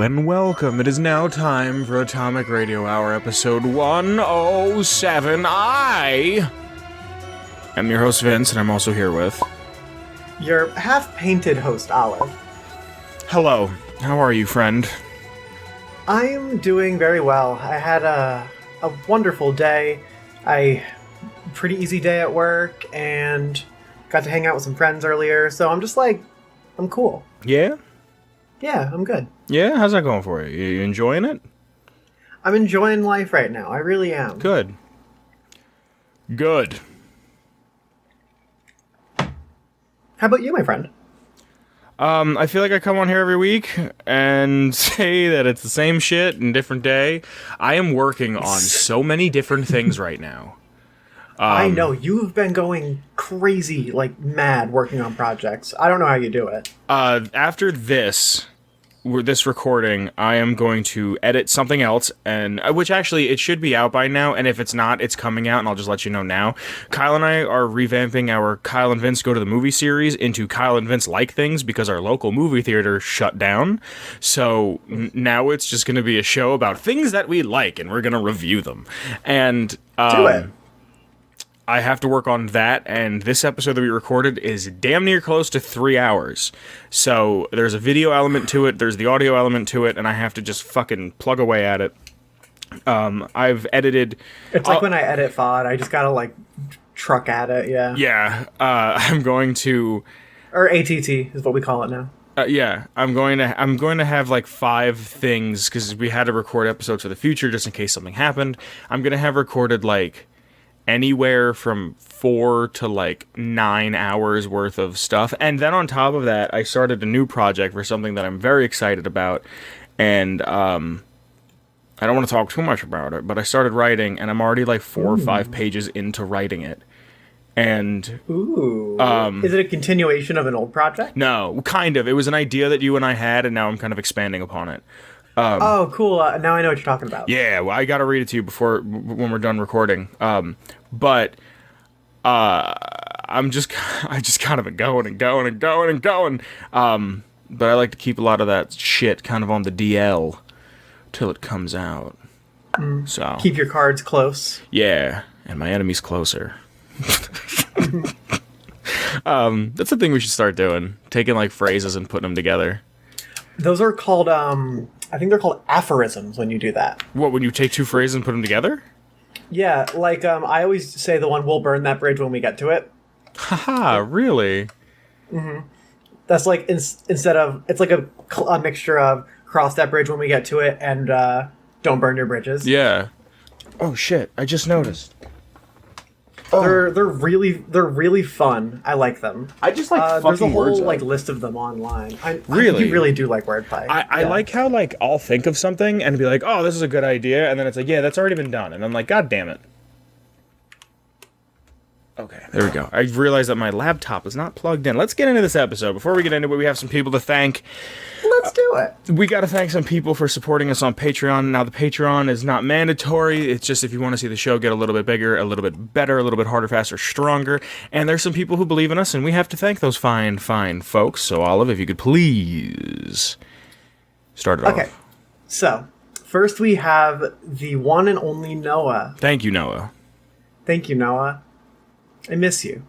and welcome. It is now time for Atomic Radio Hour, episode 107. I am your host, Vince, and I'm also here with... your half-painted host, Olive. Hello. How are you, friend? I am doing very well. I had a wonderful day. Pretty easy day at work, and got to hang out with some friends earlier, so I'm just like, I'm cool. Yeah? Yeah, I'm good. Yeah? How's that going for you? You enjoying it? I'm enjoying life right now. I really am. Good. Good. How about you, my friend? I feel like I come on here every week and say that it's the same shit in different day. I am working on so many different things right now. I know, you've been going crazy, like mad, working on projects. I don't know how you do it. After this recording, I am going to edit something else, and which actually, it should be out by now, and if it's not, it's coming out, and I'll just let you know now. Kyle and I are revamping our Kyle and Vince Go to the Movie series into Kyle and Vince Like Things, because our local movie theater shut down. So now it's just going to be a show about things that we like, and we're going to review them. And Do it. I have to work on that, and this episode that we recorded is damn near close to 3 hours. So there's a video element to it, there's the audio element to it, and I have to just fucking plug away at it. I've edited... It's like when I edit FOD, I just gotta, like, truck at it, yeah. Yeah, I'm going to... Or ATT is what we call it now. Yeah, I'm going to have like 5 things, because we had to record episodes for the future just in case something happened. I'm going to have recorded, like... anywhere from 4 to like 9 hours worth of stuff. And then on top of that, I started a new project for something that I'm very excited about. And I don't want to talk too much about it, but I started writing, and I'm already like 4 or 5 pages into writing it. And ooh, is it a continuation of an old project? No, kind of. It was an idea that you and I had, and now I'm kind of expanding upon it. Oh, cool. Now I know what you're talking about. Yeah, well, I gotta read it to you when we're done recording. But I just kind of been going and going and going and going. But I like to keep a lot of that shit kind of on the DL till it comes out. So Keep your cards close. yeah, and my enemy's closer. That's the thing we should start doing. Taking like phrases and putting them together. Those are called, I think they're called aphorisms when you do that. What, when you take 2 phrases and put them together? Yeah, like, I always say the one, we'll burn that bridge when we get to it. Haha, really? Mm-hmm. That's like, instead of, it's like a mixture of cross that bridge when we get to it and don't burn your bridges. Yeah. Oh shit, I just noticed. They're really fun. I like them. I just like fucking there's a whole words. like list of them online. Really? You really do like wordplay. I like how like I'll think of something and be like, oh, this is a good idea, and then it's like, yeah, that's already been done, and I'm like, god damn it. Okay, there we go. I realized that my laptop is not plugged in. Let's get into this episode. Before we get into it, we have some people to thank. Let's do it. We got to thank some people for supporting us on Patreon. Now, the Patreon is not mandatory. It's just if you want to see the show get a little bit bigger, a little bit better, a little bit harder, faster, stronger. And there's some people who believe in us, and we have to thank those fine, fine folks. So, Olive, if you could please start it off. Okay, so first we have the one and only Noah. Thank you, Noah. Thank you, Noah. I miss you.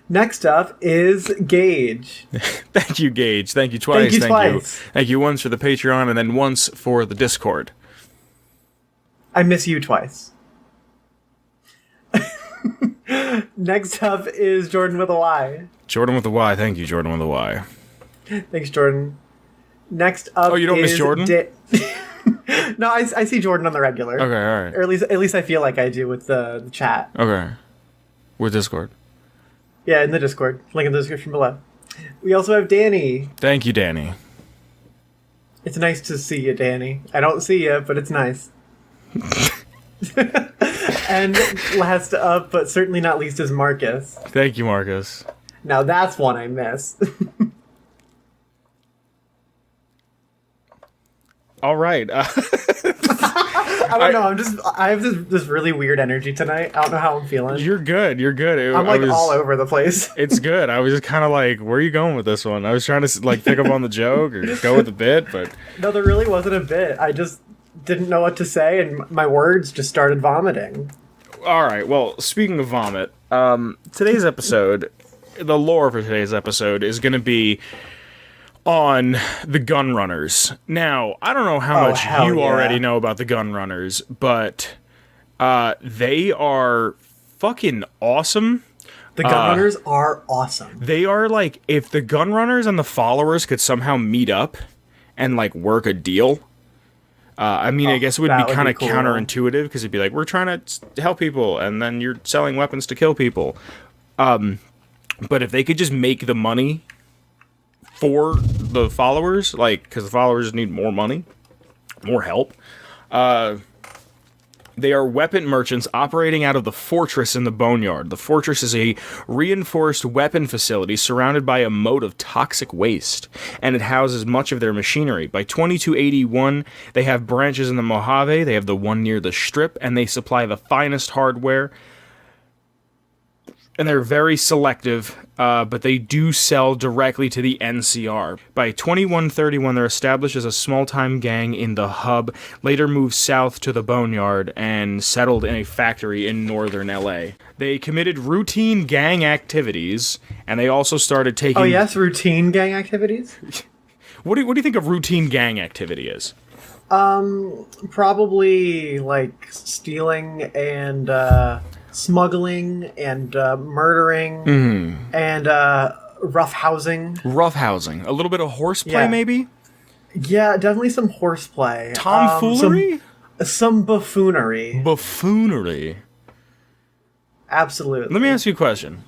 Next up is Gage. Thank you, Gage. Thank you twice. Thank you. Thank you once for the Patreon and then once for the Discord. I miss you twice. Next up is Jordan with a Y. Jordan with a Y. Thank you, Jordan with a Y. Thanks, Jordan. Next up is... Oh, you don't miss Jordan? No, I see Jordan on the regular. Okay, all right. Or at least I feel like I do with the chat. Okay. With Discord. Yeah, in the Discord. Link in the description below. We also have Danny. Thank you, Danny. It's nice to see you, Danny. I don't see you, but it's nice. And last up, but certainly not least, is Marcus. Thank you, Marcus. Now that's one I miss. All right. I don't know. I have this really weird energy tonight. I don't know how I'm feeling. You're good. You're good. I'm like all over the place. It's good. I was just kind of like, where are you going with this one? I was trying to like pick up on the joke or go with the bit, but no, there really wasn't a bit. I just didn't know what to say, and my words just started vomiting. All right. Well, speaking of vomit, today's episode, the lore for today's episode is going to be on the gun runners. Now, I don't know how much you already know about the gun runners, but they are fucking awesome. The gun runners are awesome. They are like, if the gun runners and the followers could somehow meet up and like work a deal. I mean, I guess it would be kind of cool. Counterintuitive, because it'd be like, we're trying to help people, and then you're selling weapons to kill people. But if they could just make the money for the followers, like, because the followers need more money, more help. They are weapon merchants operating out of the Fortress in the Boneyard. The Fortress is a reinforced weapon facility surrounded by a moat of toxic waste, and it houses much of their machinery. By 2281, they have branches in the Mojave, they have the one near the Strip, and they supply the finest hardware. And they're very selective, but they do sell directly to the NCR. By 2131, they're established as a small-time gang in the hub, later moved south to the Boneyard, and settled in a factory in northern LA. They committed routine gang activities, and they also started taking... Oh yes, routine gang activities? What do you think a routine gang activity is? Probably, like, stealing and, smuggling and murdering and roughhousing. Roughhousing. A little bit of horseplay, maybe? Yeah, definitely some horseplay. Tomfoolery? Some buffoonery. Buffoonery. Absolutely. Let me ask you a question.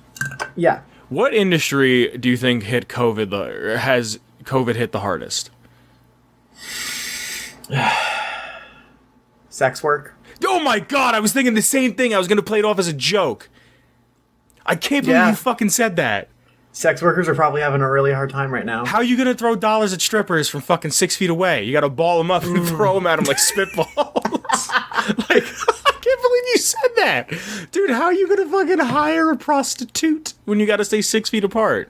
Yeah. What industry do you think hit COVID, has COVID hit the hardest? Sex work. Oh my god, I was thinking the same thing. I was going to play it off as a joke. I can't believe you fucking said that. Sex workers are probably having a really hard time right now. How are you going to throw dollars at strippers from fucking 6 feet away? You got to ball them up and throw them at them like spitballs. Like, I can't believe you said that. Dude, how are you going to fucking hire a prostitute when you got to stay 6 feet apart?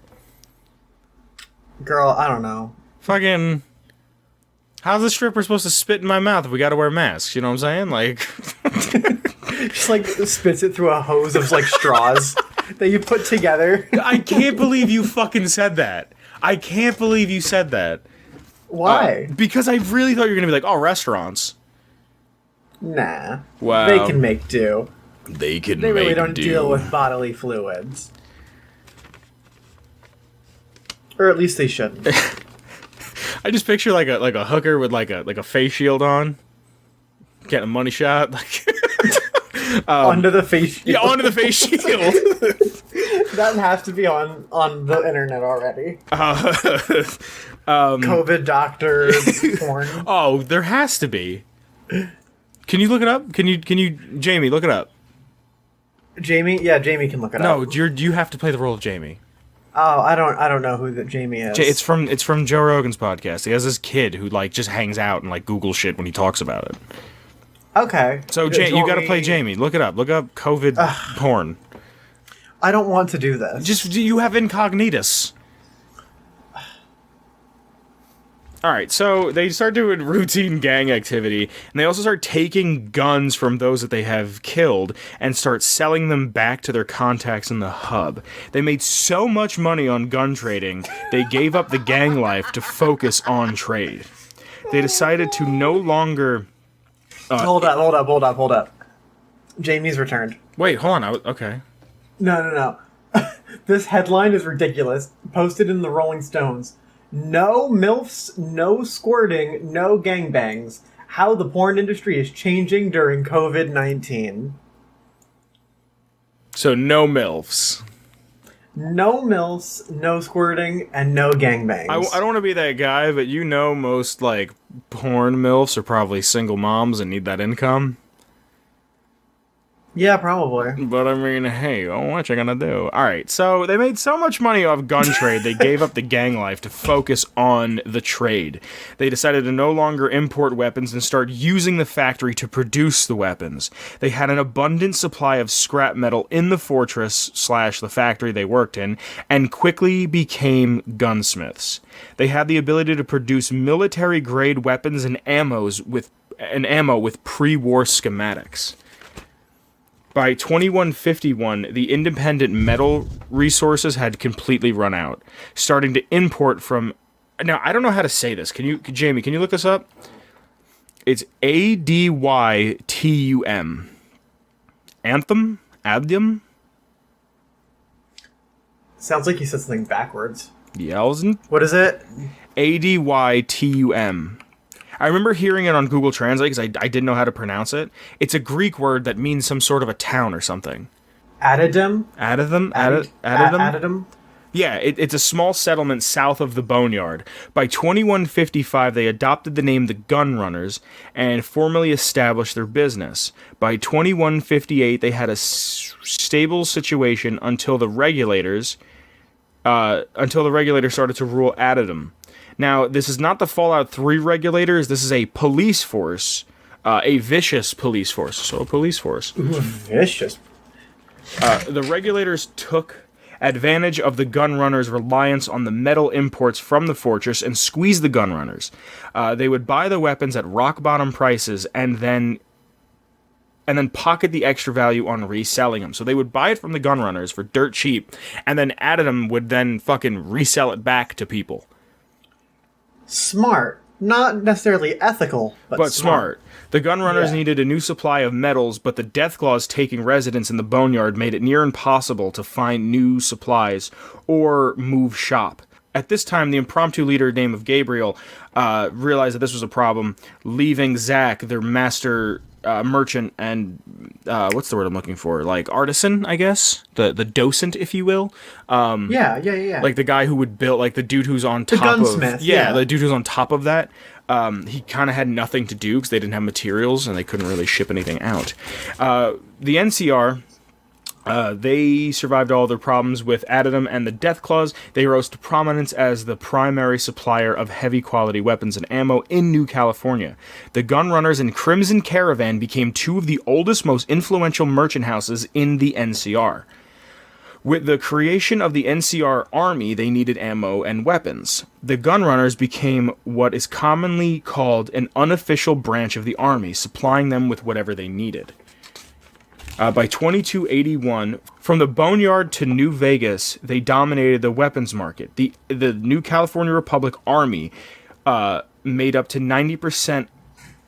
Girl, I don't know. Fucking... How's the stripper supposed to spit in my mouth if we gotta wear masks? You know what I'm saying? Like... Just, like, spits it through a hose of, like, straws that you put together. I can't believe you fucking said that. I can't believe you said that. Why? Because I really thought you were gonna be like, oh, restaurants. Nah. Wow. They can make do. They really don't deal with bodily fluids. Or at least they shouldn't. I just picture like a hooker with like a face shield on, getting a money shot, like onto the face shield. Yeah, onto the face shield. That has to be on the internet already. COVID doctors porn. Oh, there has to be. Can you look it up? Can you Jamie, look it up? Jamie? Yeah, Jamie can look it up. No, you have to play the role of Jamie. Oh, I don't know who that Jamie is. It's from Joe Rogan's podcast. He has this kid who like just hangs out and like Google shit when he talks about it. Okay. So you got to play Jamie. Look it up. Look up COVID porn. I don't want to do this. Just you have incognitus. All right, so they start doing routine gang activity, and they also start taking guns from those that they have killed and start selling them back to their contacts in the hub. They made so much money on gun trading, they gave up the gang life to focus on trade. They decided to no longer... Hold up. Jamie's returned. Wait, hold on. Okay. No. This headline is ridiculous. Posted in the Rolling Stones. No MILFs, no squirting, no gangbangs. How the porn industry is changing during COVID-19. So no MILFs. No MILFs, no squirting, and no gangbangs. I don't want to be that guy, but you know most, like, porn MILFs are probably single moms and need that income. Yeah, probably. But I mean, hey, what you gonna do? Alright, so they made so much money off gun trade, they gave up the gang life to focus on the trade. They decided to no longer import weapons and start using the factory to produce the weapons. They had an abundant supply of scrap metal in the fortress / the factory they worked in, and quickly became gunsmiths. They had the ability to produce military-grade weapons and ammo with pre-war schematics. By 2151, the independent metal resources had completely run out, starting to import from... Now, I don't know how to say this. Jamie, can you look this up? It's Adytum. Anthem? Abdium? Sounds like you said something backwards. Yelzen? What is it? Adytum. I remember hearing it on Google Translate because I didn't know how to pronounce it. It's a Greek word that means some sort of a town or something. Adidum? Adidum? Yeah, it's a small settlement south of the Boneyard. By 2155, they adopted the name the Gun Runners and formally established their business. By 2158, they had a stable situation until the regulators started to rule Adidum. Now, this is not the Fallout 3 regulators. This is a police force, a vicious police force. So a police force. Ooh, vicious. The regulators took advantage of the gun runners' reliance on the metal imports from the fortress and squeezed the gun runners. They would buy the weapons at rock-bottom prices and then pocket the extra value on reselling them. So they would buy it from the gun runners for dirt cheap, and then Adidum would then fucking resell it back to people. Smart. Not necessarily ethical, but smart. The gun runners needed a new supply of metals, but the Deathclaws taking residence in the Boneyard made it near impossible to find new supplies or move shop. At this time, the impromptu leader named of Gabriel realized that this was a problem, leaving Zach, their master merchant and what's the word I'm looking for? Like artisan, I guess? The docent, if you will. Yeah. Like the guy who would build, like the dude who's on top the gunsmith, of... Yeah, the dude who's on top of that. He kind of had nothing to do because they didn't have materials and they couldn't really ship anything out. The NCR... they survived all their problems with Adidum and the Deathclaws. They rose to prominence as the primary supplier of heavy quality weapons and ammo in New California. The Gun Runners and Crimson Caravan became two of the oldest, most influential merchant houses in the NCR. With the creation of the NCR Army, they needed ammo and weapons. The Gun Runners became what is commonly called an unofficial branch of the Army, supplying them with whatever they needed. By 2281, from the Boneyard to New Vegas, they dominated the weapons market. The New California Republic Army made up to 90%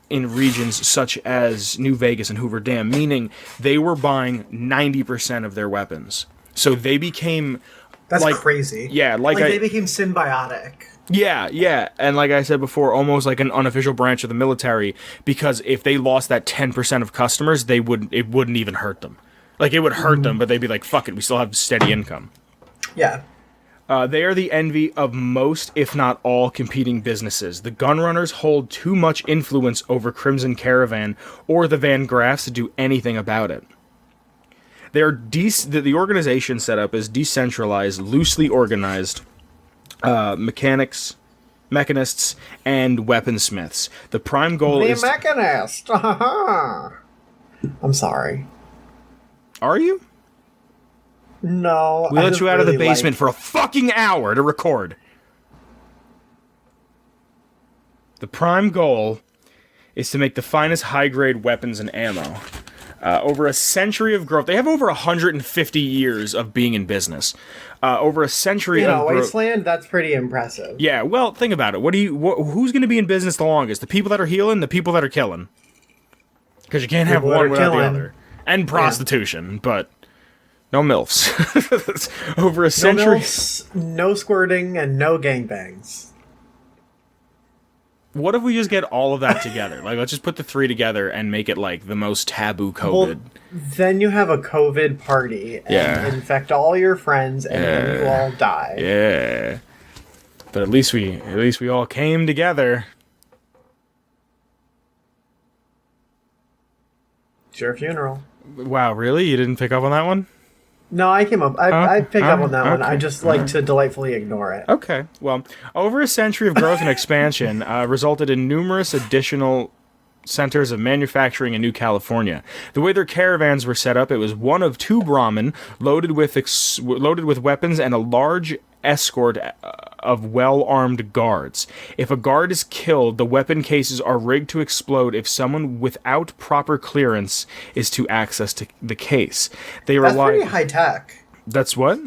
in regions such as New Vegas and Hoover Dam, meaning they were buying 90% of their weapons. So they became... That's crazy. Yeah, they became symbiotic. Yeah, and like I said before, almost like an unofficial branch of the military, because if they lost that 10% of customers, it wouldn't even hurt them. Like, it would hurt them, but they'd be like, fuck it, we still have steady income. Yeah. They are the envy of most, if not all, competing businesses. The Gun Runners hold too much influence over Crimson Caravan or the Van Graffs to do anything about it. The organization setup is decentralized, loosely organized, mechanists, and weaponsmiths. The prime goal is... The mechanist! I'm sorry. Are you? No. We let you out of the basement for a fucking hour to record. The prime goal is to make the finest high-grade weapons and ammo. Over a century of growth. They have over 150 years of being in business. Over a century of growth. Wasteland, that's pretty impressive. Yeah, well, think about it. Who's going to be in business the longest? The people that are healing, the people that are killing. Because you can't have one without the other. And prostitution, but no MILFs. Over a century. No MILFs, no squirting, and no gangbangs. What if we just get all of that together? Like, let's just put the three together and make it, like, the most taboo COVID. Well, then you have a COVID party and infect all your friends and then you all die. Yeah. But at least we all came together. It's your funeral. Wow, really? You didn't pick up on that one? No, I came up. I picked up on that one. I okay. just like to delightfully ignore it. Okay. Well, over a century of growth and expansion resulted in numerous additional centers of manufacturing in New California. The way their caravans were set up, it was one of two Brahmin loaded with weapons and a large escort of well-armed guards. If a guard is killed, the weapon cases are rigged to explode if someone without proper clearance is to access the case. That's pretty high tech. That's what?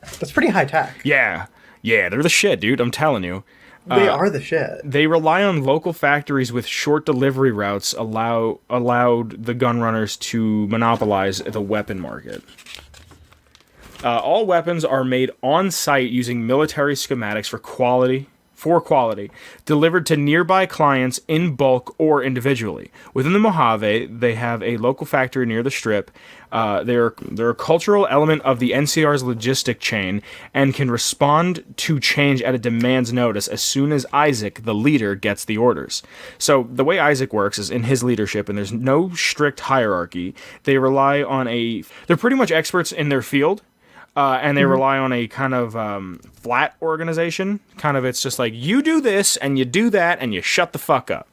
That's pretty high tech. Yeah, they're the shit, dude. I'm telling you. They are the shit. They rely on local factories with short delivery routes allowed the gun runners to monopolize the weapon market. All weapons are made on site using military schematics for quality, delivered to nearby clients in bulk or individually. Within the Mojave, they have a local factory near the Strip. They're a cultural element of the NCR's logistic chain and can respond to change at a demand's notice as soon as Isaac, the leader, gets the orders. So the way Isaac works is in his leadership, and there's no strict hierarchy. They rely on they're pretty much experts in their field. And they rely on a kind of flat organization. Kind of, it's just like, you do this, and you do that, and you shut the fuck up.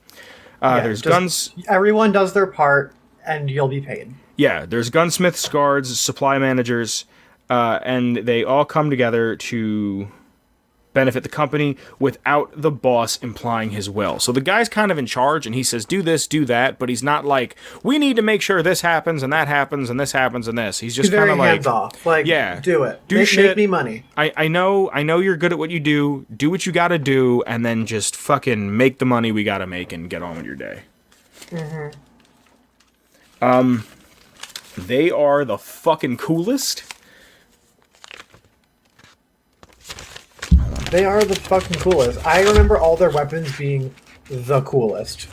There's guns. Everyone does their part, and you'll be paid. Yeah, there's gunsmiths, guards, supply managers, and they all come together to benefit the company without the boss implying his will. So the guy's kind of in charge, and he says, do this, do that, but he's not like, we need to make sure this happens, and that happens, and this happens, and this. He's just kind of like... hands off. Like, yeah, do it. Do shit. Make me money. I know you're good at what you do. Do what you gotta do, and then just fucking make the money we gotta make and get on with your day. They are the fucking coolest. They are the fucking coolest. I remember all their weapons being the coolest.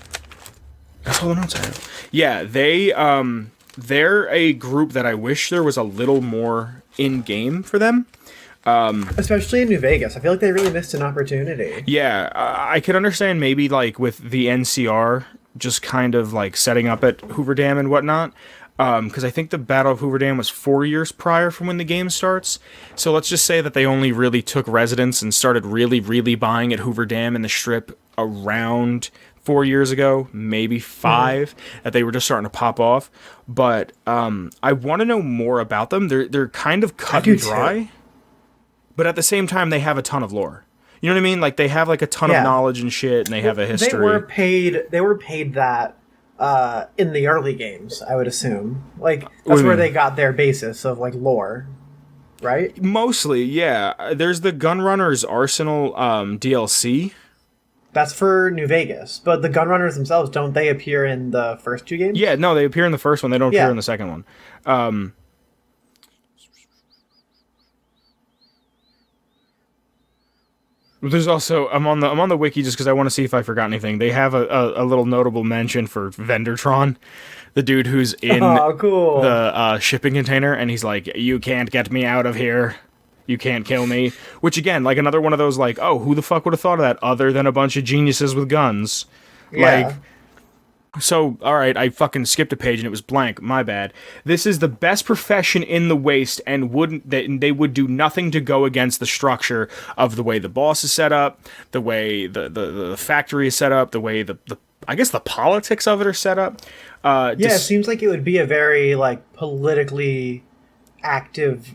That's all the notes I have. Yeah, they're a group that I wish there was a little more in-game for them. Especially in New Vegas. I feel like they really missed an opportunity. Yeah, I could understand maybe like with the NCR just kind of like setting up at Hoover Dam and whatnot. Because I think the Battle of Hoover Dam was 4 years prior from when the game starts. So let's just say that they only really took residence and started really, really buying at Hoover Dam and the Strip around 4 years ago, maybe 5, that they were just starting to pop off. But I want to know more about them. They're kind of cut and dry, but at the same time, they have a ton of lore. You know what I mean? Like they have like a ton of knowledge and shit, and they have a history. They were paid that. In the early games, I would assume. Like, that's where they got their basis of, like, lore, right? Mostly, yeah. There's the Gunrunners Arsenal DLC. That's for New Vegas. But the Gunrunners themselves, don't they appear in the first 2 games? Yeah, no, they appear in the first one. They don't appear in the second one. There's also I'm on the wiki just because I want to see if I forgot anything. They have a little notable mention for Vendertron, the dude who's in the shipping container, and he's like, "You can't get me out of here. You can't kill me." Which again, like another one of those, like, oh, who the fuck would have thought of that other than a bunch of geniuses with guns? Yeah. Like. So, alright, I fucking skipped a page and it was blank. My bad. This is the best profession in the waste, and they would do nothing to go against the structure of the way the boss is set up, the way the factory is set up, the way the I guess the politics of it are set up. It seems like it would be a very, like, politically active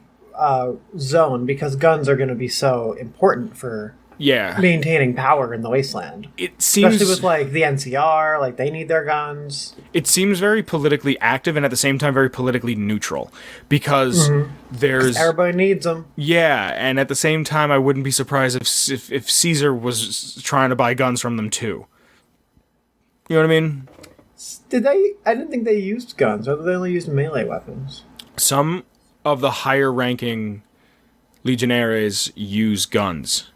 zone, because guns are going to be so important for... maintaining power in the wasteland. It seems, especially with like the NCR, like they need their guns. It seems very politically active and at the same time very politically neutral, because there's everybody needs them. Yeah, and at the same time, I wouldn't be surprised if Caesar was trying to buy guns from them too. You know what I mean? Did they? I didn't think they used guns. Or they only used melee weapons. Some of the higher-ranking legionaries use guns.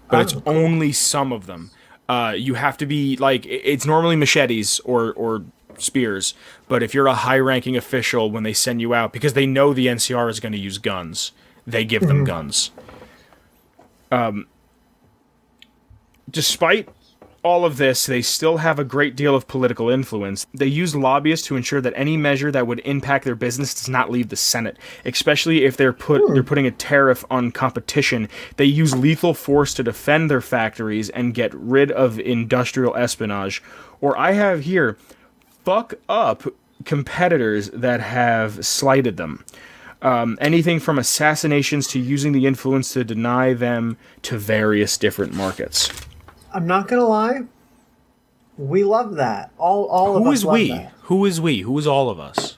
But it's only some of them. You have to be, like, it's normally machetes or spears. But if you're a high-ranking official, when they send you out, because they know the NCR is going to use guns, they give them guns. Despite all of this, they still have a great deal of political influence. They use lobbyists to ensure that any measure that would impact their business does not leave the Senate, especially if they're putting a tariff on competition. They use lethal force to defend their factories and get rid of industrial espionage. Or I have here, fuck up competitors that have slighted them. Anything from assassinations to using the influence to deny them to various different markets. I'm not gonna lie. We love that. All of us love that. Who is we? Who is all of us?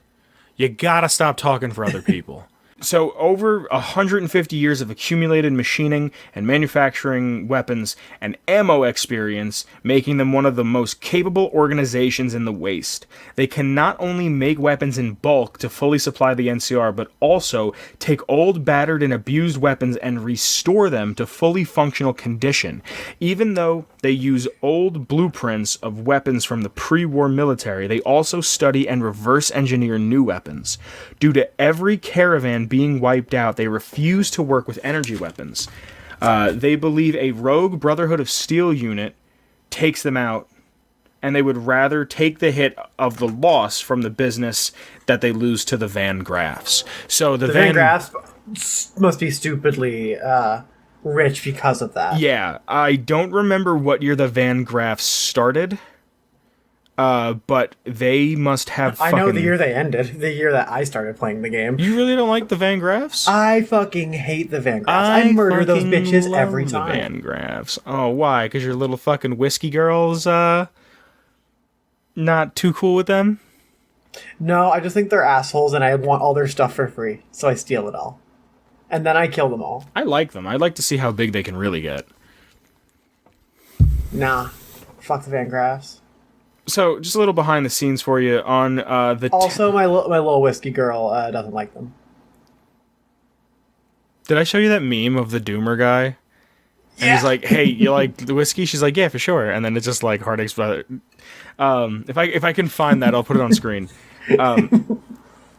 You gotta stop talking for other people. So over 150 years of accumulated machining and manufacturing weapons and ammo experience, making them one of the most capable organizations in the Waste. They can not only make weapons in bulk to fully supply the NCR, but also take old, battered, and abused weapons and restore them to fully functional condition. Even though they use old blueprints of weapons from the pre-war military, they also study and reverse engineer new weapons. Due to every caravan being wiped out, they refuse to work with energy weapons. They believe a rogue Brotherhood of Steel unit takes them out, and they would rather take the hit of the loss from the business that they lose to the Van Graffs. So the Van Graffs must be stupidly rich because of that. Yeah, I don't remember what year the Van Graffs started. But they must have I know the year they ended. The year that I started playing the game. You really don't like the Van Graffs? I fucking hate the Van Graffs. I murder those bitches every time. The Van Graffs. Oh, why? Because your little fucking whiskey girls, not too cool with them? No, I just think they're assholes and I want all their stuff for free. So I steal it all. And then I kill them all. I like them. I'd like to see how big they can really get. Nah. Fuck the Van Graffs. So, just a little behind the scenes for you on the... Also, my little whiskey girl doesn't like them. Did I show you that meme of the Doomer guy? And he's like, hey, you like the whiskey? She's like, yeah, for sure. And then it's just like Heartache's brother. If I can find that, I'll put it on screen.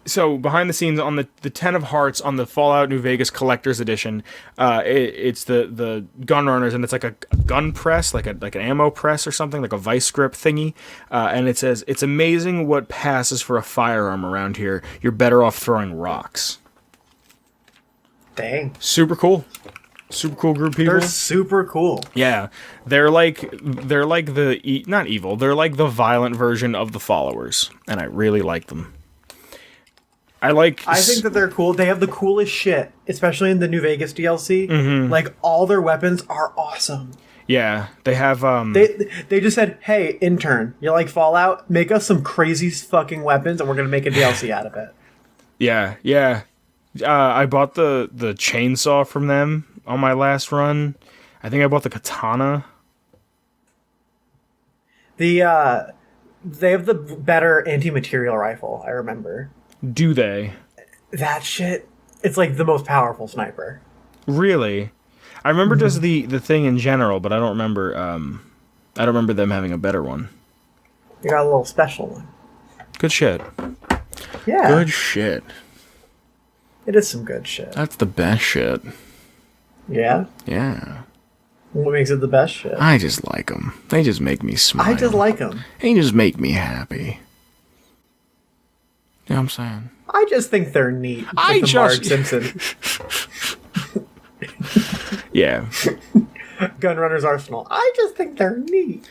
So behind the scenes on the 10 of Hearts on the Fallout New Vegas Collector's Edition, it's the gun runners, and it's like a gun press, like an ammo press or something, like a vice grip thingy. And it says, "It's amazing what passes for a firearm around here. You're better off throwing rocks." Dang. Super cool. Super cool group of people. They're super cool. Yeah, they're like the not evil. They're like the violent version of the Followers, and I really like them. I think that they're cool. They have the coolest shit, especially in the New Vegas DLC. Mm-hmm. Like, all their weapons are awesome. Yeah, they have They just said, "Hey, intern, you like Fallout? Make us some crazy fucking weapons, and we're gonna make a DLC out of it." Yeah. I bought the chainsaw from them on my last run. I think I bought the katana. They have the better anti-material rifle, I remember. Do they? That shit, it's like the most powerful sniper. Really? I remember just the thing in general, but I don't remember them having a better one. You got a little special one. Good shit. Yeah. Good shit. It is some good shit. That's the best shit. Yeah? Yeah. What makes it the best shit? I just like them. They just make me smile. I just like them. They just make me happy. You know what I'm saying? I just think they're neat. Like Marge Simpson. Yeah. Gunrunner's Arsenal. I just think they're neat.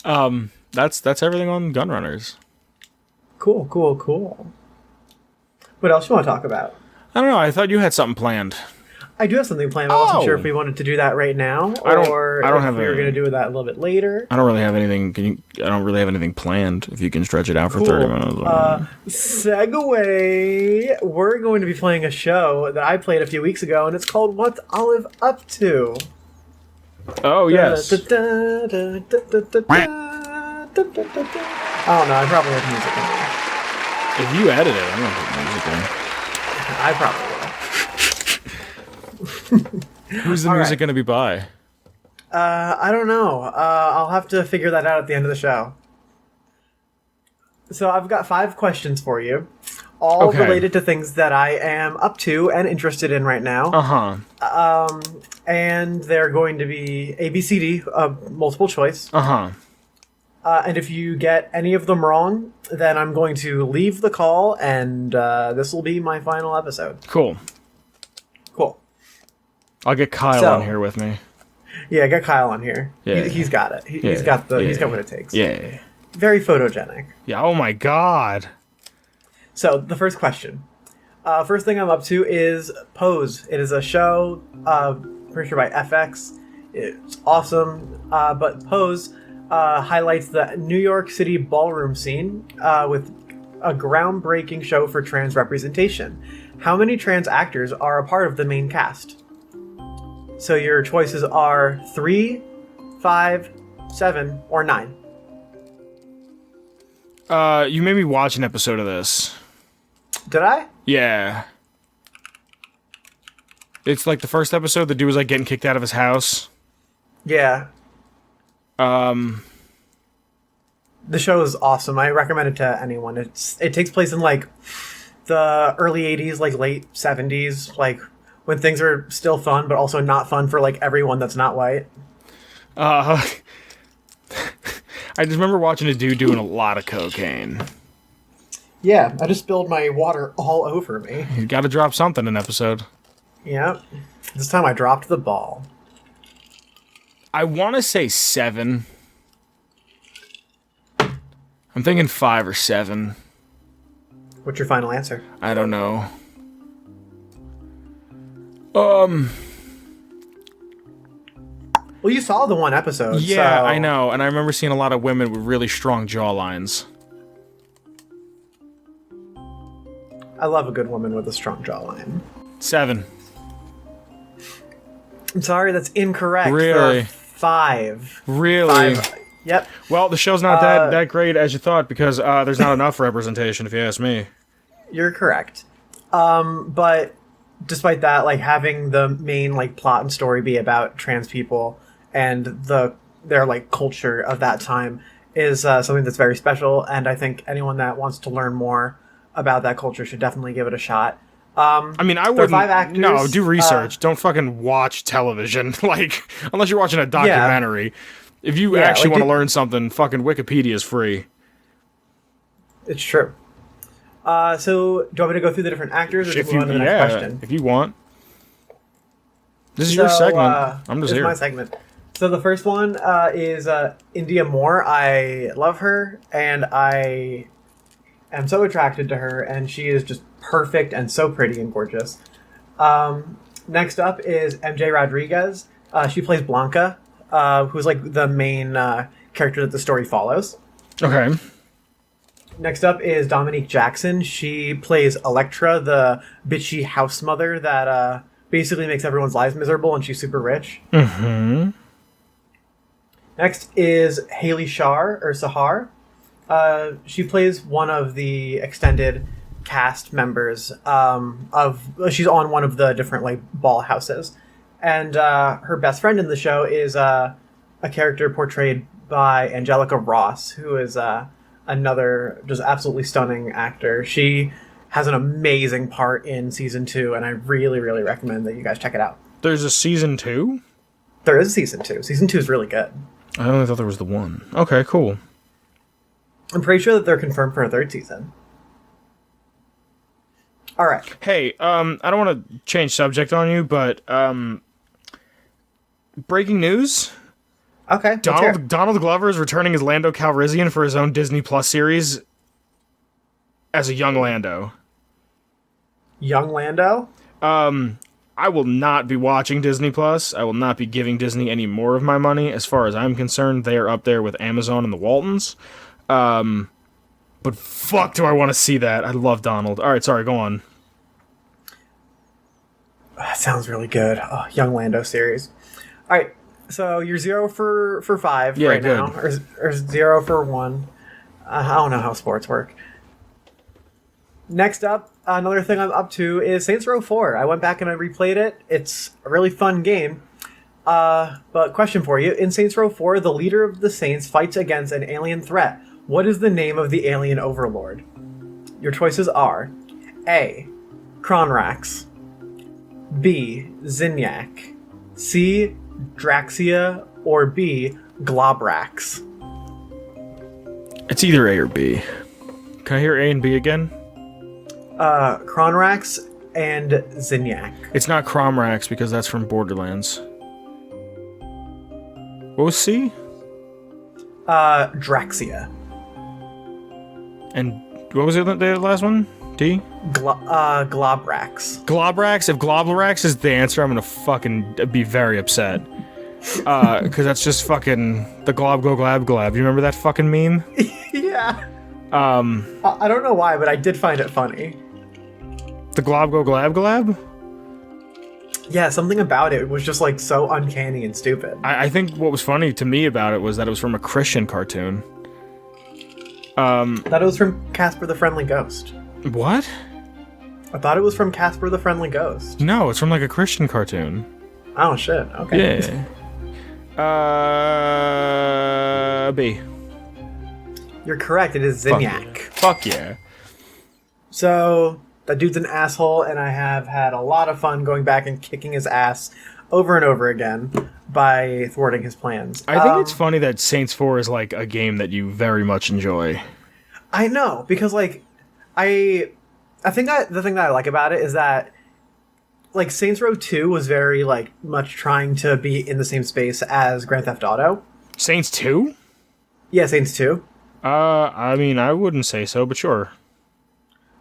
That's everything on Gunrunners. Cool. What else you want to talk about? I don't know. I thought you had something planned. I do have something planned. I wasn't sure if we wanted to do that right now, or I don't if have we were going to do that a little bit later. I don't really have anything. I don't really have anything planned. If you can stretch it out for 30 minutes. Segue. We're going to be playing a show that I played a few weeks ago, and it's called "What's Olive Up To?" Oh yes. I don't know. I probably have music in there. If you edit it, I'm gonna put music in. I probably will. Who's the music going to be by? I don't know. I'll have to figure that out at the end of the show. So I've got 5 questions for you. all Okay. related to things that I am up to and interested in right now. Uh-huh. And they're going to be A, B, C, D, multiple choice. Uh-huh. And if you get any of them wrong, then I'm going to leave the call, and this will be my final episode. Cool. Cool. I'll get Kyle on here with me. Yeah, get Kyle on here. Yeah. He's got it. He's got what it takes. Yeah. Very photogenic. Yeah, oh my god. So, the first question. First thing I'm up to is Pose. It is a show, pretty sure by FX. It's awesome. But Pose highlights the New York City ballroom scene with a groundbreaking show for trans representation. How many trans actors are a part of the main cast? So your choices are 3, 5, 7, or 9. You made me watch an episode of this. Did I? Yeah. It's like the first episode, the dude was like getting kicked out of his house. Yeah. The show is awesome. I recommend it to anyone. It takes place in like the early 80s, like late 70s, like when things are still fun, but also not fun for like everyone that's not white. I just remember watching a dude doing a lot of cocaine. Yeah, I just spilled my water all over me. You gotta drop something in an episode. Yeah. This time I dropped the ball. I want to say 7. I'm thinking 5 or 7. What's your final answer? I don't know. Well, you saw the one episode. Yeah, so... I know, and I remember seeing a lot of women with really strong jawlines. I love a good woman with a strong jawline. 7. I'm sorry, that's incorrect. Really? 5. Really? 5. Yep. Well, the show's not that great as you thought because there's not enough representation, if you ask me. You're correct. But despite that, like having the main like plot and story be about trans people and their like culture of that time is something that's very special. And I think anyone that wants to learn more about that culture should definitely give it a shot. I mean, I wouldn't. 5 actors, no, do research. Don't fucking watch television. Like, unless you're watching a documentary. If you actually want to learn something, fucking Wikipedia is free. It's true. So, do you want me to go through the different actors, or move on to the next question? If you want. This is your segment. I'm just here. This is my segment. So the first one is India Moore. I love her, and I am so attracted to her, and she is just perfect and so pretty and gorgeous. Next up is MJ Rodriguez. She plays Blanca, who's like the main character that the story follows. Okay. Next up is Dominique Jackson. She plays Electra, the bitchy house mother that basically makes everyone's lives miserable, and she's super rich. Mm-hmm. Next is Haley Sahar. She plays one of the extended cast members she's on one of the different like ball houses. And her best friend in the show is a character portrayed by Angelica Ross, who is another just absolutely stunning actor. She has an amazing part in season 2, and I really, really recommend that you guys check it out. There's a season 2? There is a season 2. Season 2 is really good. I only thought there was the 1. Okay, cool. I'm pretty sure that they're confirmed for a 3rd season. All right. Hey, I don't want to change subject on you, but breaking news. Okay. Donald Glover is returning as Lando Calrissian for his own Disney Plus series as a young Lando. Young Lando? I will not be watching Disney Plus. I will not be giving Disney any more of my money. As far as I'm concerned, they are up there with Amazon and the Waltons. But fuck do I want to see that. I love Donald. Alright, sorry, go on. That sounds really good. Oh, Young Lando series. Alright, so you're 0 for 5 right good. now. Or 0 for 1. I don't know how sports work. Next up, another thing I'm up to is Saints Row 4. I went back and I replayed it. It's a really fun game. But question for you. In Saints Row 4, the leader of the Saints fights against an alien threat. What is the name of the alien overlord? Your choices are A. Cronrax. B. Zinyak. C. Draxia. Or B. Globrax. It's either A or B. Can I hear A and B again? Cronrax and Zinyak. It's not Cromrax because that's from Borderlands. What was C? Draxia. And what was the last one? D? Globrax. Globrax? If Globrax is the answer, I'm gonna fucking be very upset. Because that's just fucking the glob go glab glab. You remember that fucking meme? Yeah. I don't know why, but I did find it funny. The glob go glab glab? Yeah, something about it was just like so uncanny and stupid. I think what was funny to me about it was that it was from a Christian cartoon. Thought it was from Casper the Friendly Ghost. What? I thought it was from Casper the Friendly Ghost. No, it's from like a Christian cartoon. Oh shit, okay. Yeah. B. You're correct, it is Zinyak. Fuck yeah. So, that dude's an asshole, and I have had a lot of fun going back and kicking his ass over and over again by thwarting his plans. I think it's funny that Saints 4 is like a game that you very much enjoy. I know, because like, I think the thing that I like about it is that like Saints Row 2 was very like much trying to be in the same space as Grand Theft Auto. Saints 2? Yeah, Saints 2. I mean, I wouldn't say so, but sure.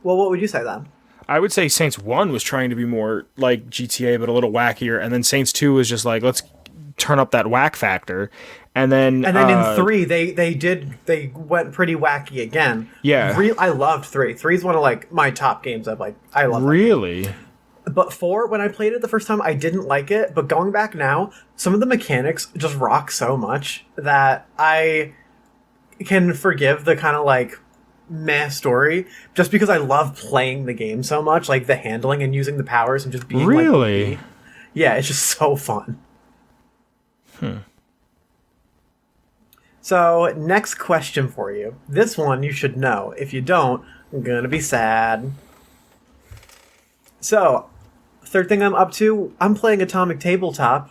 Well, what would you say then? I would say Saints 1 was trying to be more like GTA, but a little wackier, and then Saints 2 was just like, let's turn up that whack factor. And then in 3, they went pretty wacky again. Yeah. I loved 3. 3 is one of like my top games of like, I love it. Really? But 4, when I played it the first time, I didn't like it. But going back now, some of the mechanics just rock so much that I can forgive the kind of like meh story just because I love playing the game so much, like the handling and using the powers and just being really like, yeah, it's just so fun. So next question for you. This one you should know. If you don't, I'm gonna be sad. So, third thing I'm up to, I'm playing Atomic Tabletop.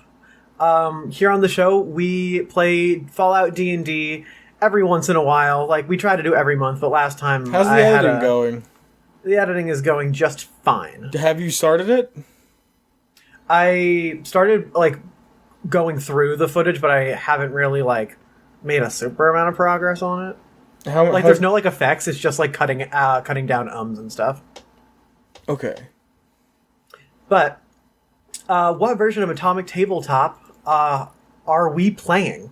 Here on the show, we play Fallout D&D every once in a while. Like, we try to do every month, but last time how's the editing going? The editing is going just fine. Have you started it? I started, like, going through the footage, but I haven't really, like, made a super amount of progress on it. There's no, like, effects. It's just, like, cutting down ums and stuff. Okay. But, what version of Atomic Tabletop are we playing?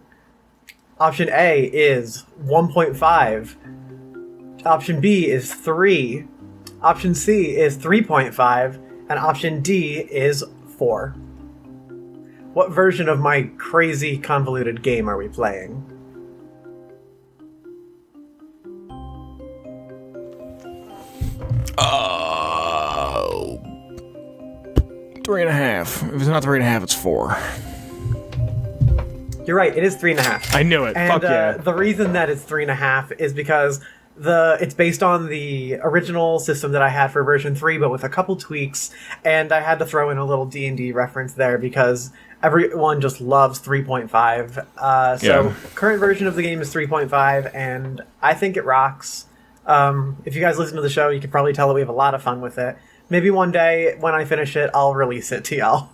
Option A is 1.5. Option B is 3. Option C is 3.5. And option D is 4. What version of my crazy convoluted game are we playing? Oh. 3.5. If it's not 3.5, it's 4. You're right, it is 3.5. I knew it. And, fuck yeah. The reason that it's 3.5 is because it's based on the original system that I had for version 3, but with a couple tweaks, and I had to throw in a little D&D reference there because everyone just loves 3.5. Current version of the game is 3.5, and I think it rocks. If you guys listen to the show, you can probably tell that we have a lot of fun with it. Maybe one day, when I finish it, I'll release it to y'all.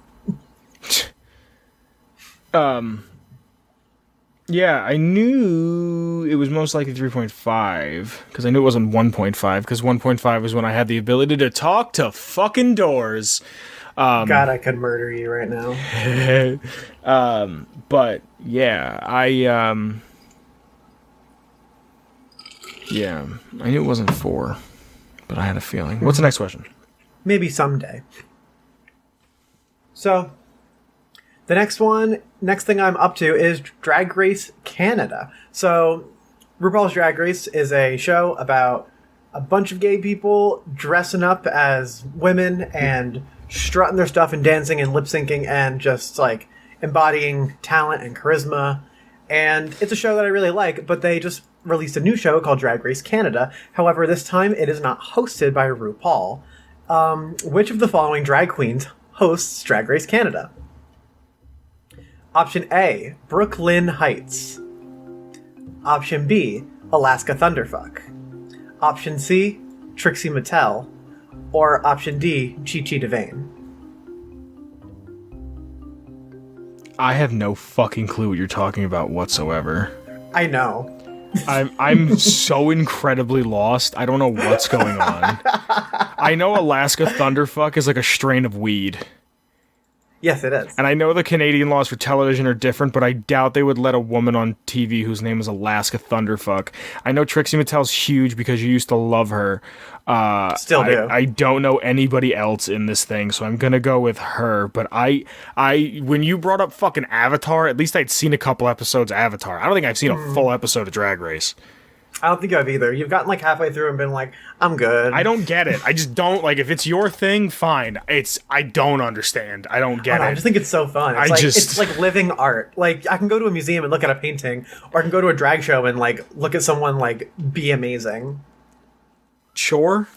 Yeah, I knew it was most likely 3.5, because I knew it wasn't 1.5, because 1.5 was when I had the ability to talk to fucking doors. God, I could murder you right now. But, yeah, I knew it wasn't 4, but I had a feeling. What's the next question? Maybe someday. So, the next thing I'm up to is Drag Race Canada. So, RuPaul's Drag Race is a show about a bunch of gay people dressing up as women and strutting their stuff and dancing and lip syncing and just embodying talent and charisma. And it's a show that I really like, but they just released a new show called Drag Race Canada. However, this time it is not hosted by RuPaul. Which of the following drag queens hosts Drag Race Canada? Option A, Brooklyn Heights. Option B, Alaska Thunderfuck. Option C, Trixie Mattel. Or option D, Chi Chi DeVane. I have no fucking clue what you're talking about whatsoever. I know. I'm so incredibly lost. I don't know what's going on. I know Alaska Thunderfuck is like a strain of weed. Yes, it is. And I know the Canadian laws for television are different, but I doubt they would let a woman on TV whose name is Alaska Thunderfuck. I know Trixie Mattel's huge because you used to love her. Still do. I don't know anybody else in this thing, so I'm gonna go with her. But I when you brought up fucking Avatar, at least I'd seen a couple episodes of Avatar. I don't think I've seen a full episode of Drag Race. I don't think you have either. You've gotten like halfway through and been like, I'm good. I don't get it. I just don't, like, if it's your thing, fine. I don't understand. I don't get it. I just think it's so fun. It's like living art. Like, I can go to a museum and look at a painting, or I can go to a drag show and like look at someone like be amazing. Sure.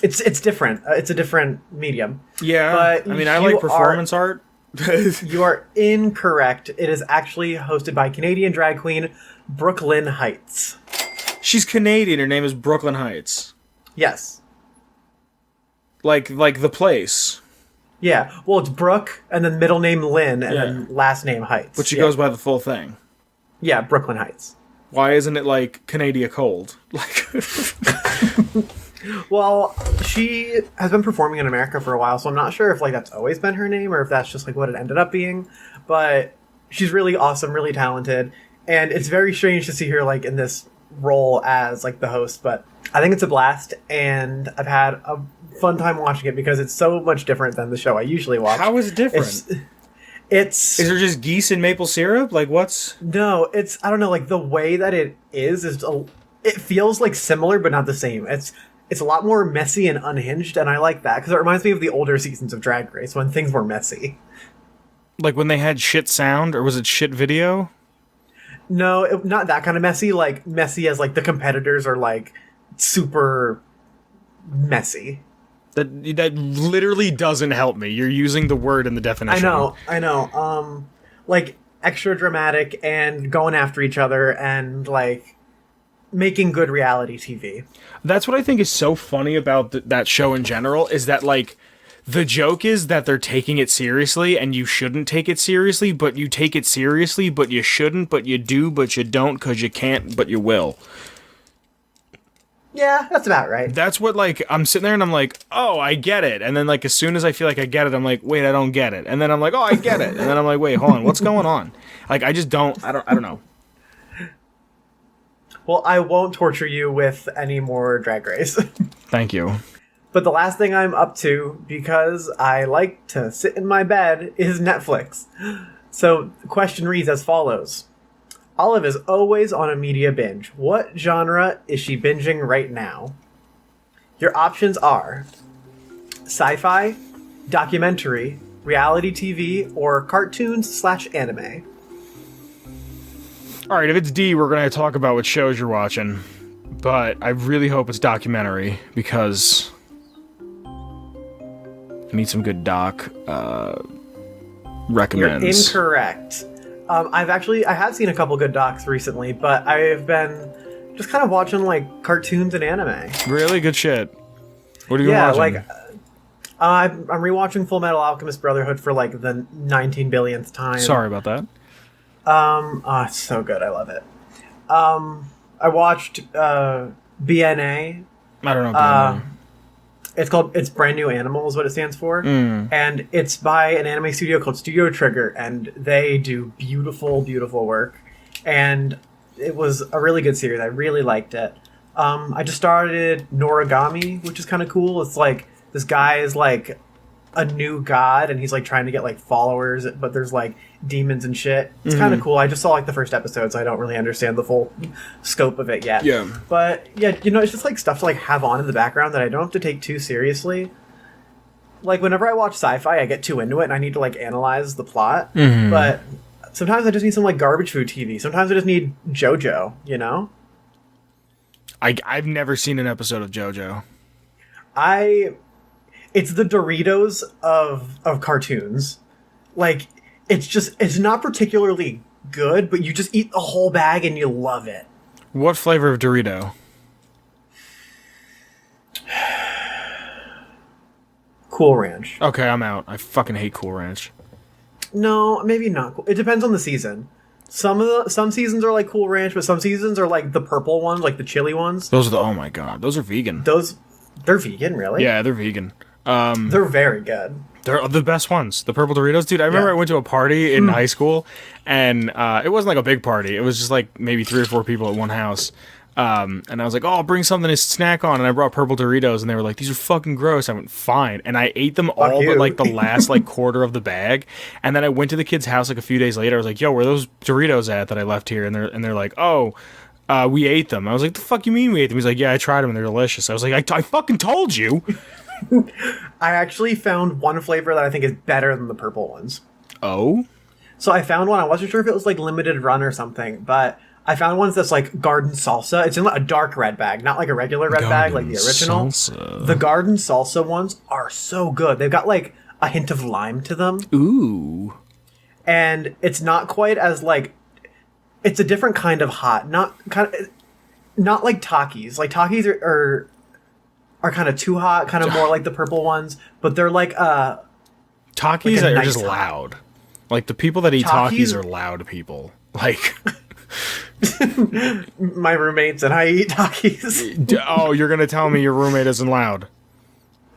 It's different. It's a different medium. Yeah. But I mean, I like performance art. You are incorrect. It is actually hosted by Canadian drag queen Brooklyn Heights. She's Canadian. Her name is Brooklyn Heights. Yes. Like the place. Yeah. Well, it's Brooke, and then middle name Lynn, and then last name Heights. But she goes by the full thing. Yeah, Brooklyn Heights. Why isn't it like Canada Cold? Like. Well, she has been performing in America for a while, so I'm not sure if like that's always been her name or if that's just like what it ended up being. But she's really awesome, really talented, and it's very strange to see her like in this role as like the host. But I think it's a blast, and I've had a fun time watching it because it's so much different than the show I usually watch. How is it different? It's is there just geese and maple syrup? Like what's? No, it's I don't know. Like the way that it it feels like similar but not the same. It's a lot more messy and unhinged, and I like that because it reminds me of the older seasons of Drag Race when things were messy. Like when they had shit sound, or was it shit video? No, not that kind of messy. Like messy as like the competitors are like super messy. That literally doesn't help me. You're using the word in the definition. I know. Like extra dramatic and going after each other and like making good reality TV. That's what I think is so funny about that show in general, is that like the joke is that they're taking it seriously and you shouldn't take it seriously, but you take it seriously, but you shouldn't, but you do, but you don't, because you can't, but you will. Yeah, that's about right. That's what, like, I'm sitting there and I'm like, oh, I get it. And then, like, as soon as I feel like I get it, I'm like, wait, I don't get it. And then I'm like, oh, I get it. And then I'm like, wait, hold on, what's going on? Like, I just don't, I don't know. Well, I won't torture you with any more Drag Race. Thank you. But the last thing I'm up to, because I like to sit in my bed, is Netflix. So the question reads as follows. Olive is always on a media binge. What genre is she binging right now? Your options are sci-fi, documentary, reality TV, or cartoons/anime. All right, if it's D, we're going to talk about what shows you're watching. But I really hope it's documentary, because I need some good doc recommends. You're incorrect. I have seen a couple good docs recently, but I've been just kind of watching like cartoons and anime. Really good shit. What are you watching? Like I'm rewatching Full Metal Alchemist Brotherhood for like the 19 billionth time. Sorry about that. It's so good. I love it. I watched BNA. I don't know. BNA. It's Brand New Animal is what it stands for. And it's by an anime studio called Studio Trigger, and they do beautiful, beautiful work. And it was a really good series. I really liked it. I just started Noragami, which is kind of cool. It's like this guy is like a new god, and he's like trying to get like followers, but there's like demons and shit. It's kind of cool. I just saw like the first episode, so I don't really understand the full scope of it yet. Yeah. But yeah, it's just like stuff to like have on in the background that I don't have to take too seriously. Like whenever I watch sci-fi, I get too into it and I need to like analyze the plot. But sometimes I just need some like garbage food TV. Sometimes I just need JoJo, you know? I've never seen an episode of JoJo. It's the Doritos of cartoons. Like, it's not particularly good, but you just eat the whole bag and you love it. What flavor of Dorito? Cool Ranch. Okay, I'm out. I fucking hate Cool Ranch. No, maybe not. It depends on the season. Some seasons are like Cool Ranch, but some seasons are like the purple ones, like the chili ones. Those are oh my god, those are vegan. They're vegan, really? Yeah, they're vegan. They're very good. They're the best ones. The purple Doritos, dude. I remember I went to a party in high school, and it wasn't like a big party. It was just like maybe 3 or 4 people at one house. And I was like, oh, I'll bring something to snack on. And I brought purple Doritos, and they were like, these are fucking gross. I went, fine. And I ate them all but like the last like quarter of the bag. And then I went to the kid's house like a few days later. I was like, yo, where are those Doritos at that I left here? And they're like, oh, we ate them. I was like, the fuck you mean we ate them? He's like, yeah, I tried them and they're delicious. I was like, I fucking told you. I actually found one flavor that I think is better than the purple ones. Oh? So I found one. I wasn't sure if it was like limited run or something, but I found one that's like garden salsa. It's in a dark red bag, not like a regular red bag like the original. Salsa. The garden salsa ones are so good. They've got like a hint of lime to them. Ooh. And it's not quite as like, it's a different kind of hot. Not like Takis. Like Takis are kind of too hot, kind of more like the purple ones, but they're like Takis like are nice just hot. Loud. Like the people that eat Takis are loud people. Like my roommates and I eat Takis. Oh, you're gonna tell me your roommate isn't loud?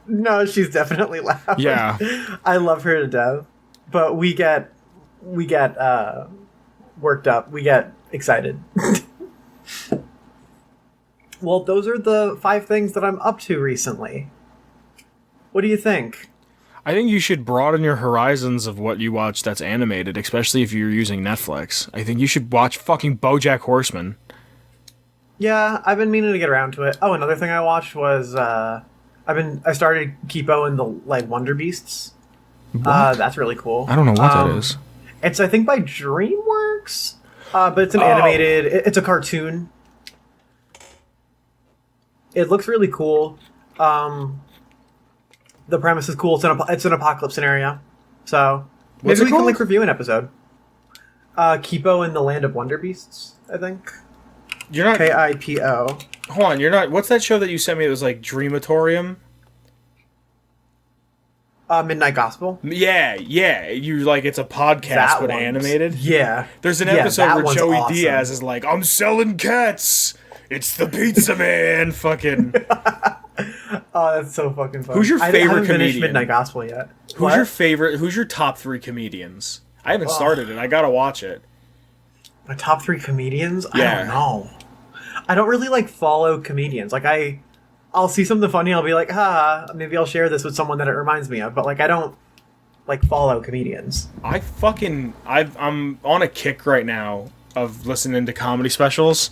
No, she's definitely loud. Yeah, I love her to death, but we get worked up. We get excited. Well, those are the 5 things that I'm up to recently. What do you think? I think you should broaden your horizons of what you watch that's animated, especially if you're using Netflix. I think you should watch fucking BoJack Horseman. Yeah, I've been meaning to get around to it. Oh, another thing I watched was I started Kipo and the like Wonder Beasts. That's really cool. I don't know what that is. It's I think by DreamWorks, but it's an animated. It's a cartoon. It looks really cool. The premise is cool. It's an apocalypse scenario. So What's maybe it we can called? like review an episode. Kipo and the Land of Wonder Beasts, I think. You're not Kipo. Hold on, you're not. What's that show that you sent me that was like Dreamatorium? Midnight Gospel. Yeah. You like it's a podcast but animated. Yeah. There's an episode where one's Joey awesome. Diaz is like, I'm selling cats. It's the Pizza Man. Fucking. Oh, that's so fucking fun. Who's your I favorite haven't finished comedian? Midnight Gospel yet. Who's your favorite? Who's your top 3 comedians? I haven't started it. I gotta watch it. My top 3 comedians? Yeah. I don't know. I don't really like follow comedians. Like I'll see something funny. I'll be like, maybe I'll share this with someone that it reminds me of. But like, I don't like follow comedians. I'm on a kick right now of listening to comedy specials,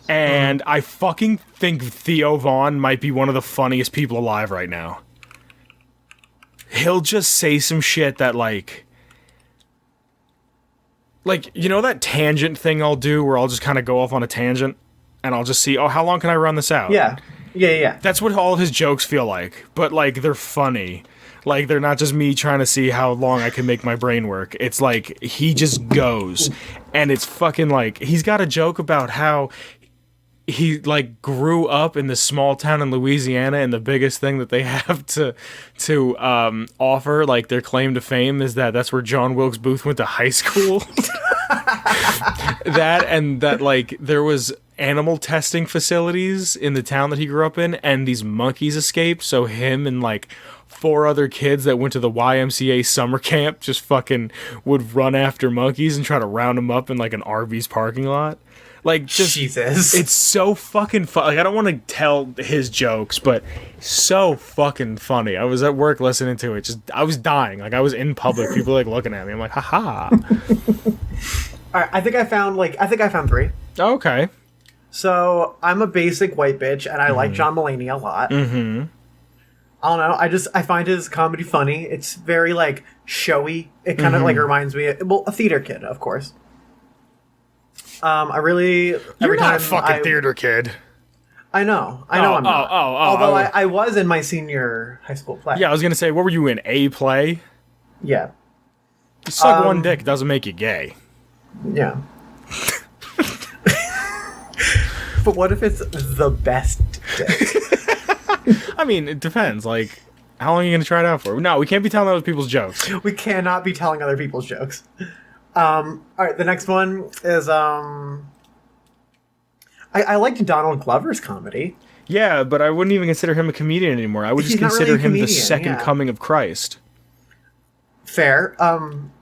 and I fucking think Theo Vaughn might be one of the funniest people alive right now. He'll just say some shit that like you know that tangent thing I'll do where I'll just kind of go off on a tangent and I'll just see, how long can I run this out? Yeah. That's what all of his jokes feel like, but like they're funny. Like they're not just me trying to see how long I can make my brain work. It's like he just goes, and it's fucking like he's got a joke about how he like grew up in this small town in Louisiana, and the biggest thing that they have to offer, like their claim to fame, is that's where John Wilkes Booth went to high school. that like there was animal testing facilities in the town that he grew up in, and these monkeys escaped, so him and like 4 other kids that went to the YMCA summer camp just fucking would run after monkeys and try to round them up in like an Arby's parking lot. Like, just Jesus. It's so fucking fun. Like, I don't want to tell his jokes, but so fucking funny. I was at work listening to it. I was dying. Like, I was in public. People like looking at me. I'm like, haha. All right, I think I found 3. Okay. So I'm a basic white bitch, and I like John Mulaney a lot. Mm-hmm. I don't know. I find his comedy funny. It's very like showy. It kind of like reminds me of, a theater kid, of course. You're not a fucking theater kid. I know I'm not. Although oh. I was in my senior high school play. Yeah, I was gonna say, what were you in, A play? Yeah. You suck one dick doesn't make you gay. Yeah. But what if it's the best dick? I mean, it depends. Like, how long are you gonna try it out for? No, we can't be telling other people's jokes. We cannot be telling other people's jokes. All right, the next one is I liked Donald Glover's comedy. Yeah, but I wouldn't even consider him a comedian anymore. I would just consider him the second coming of Christ. Fair.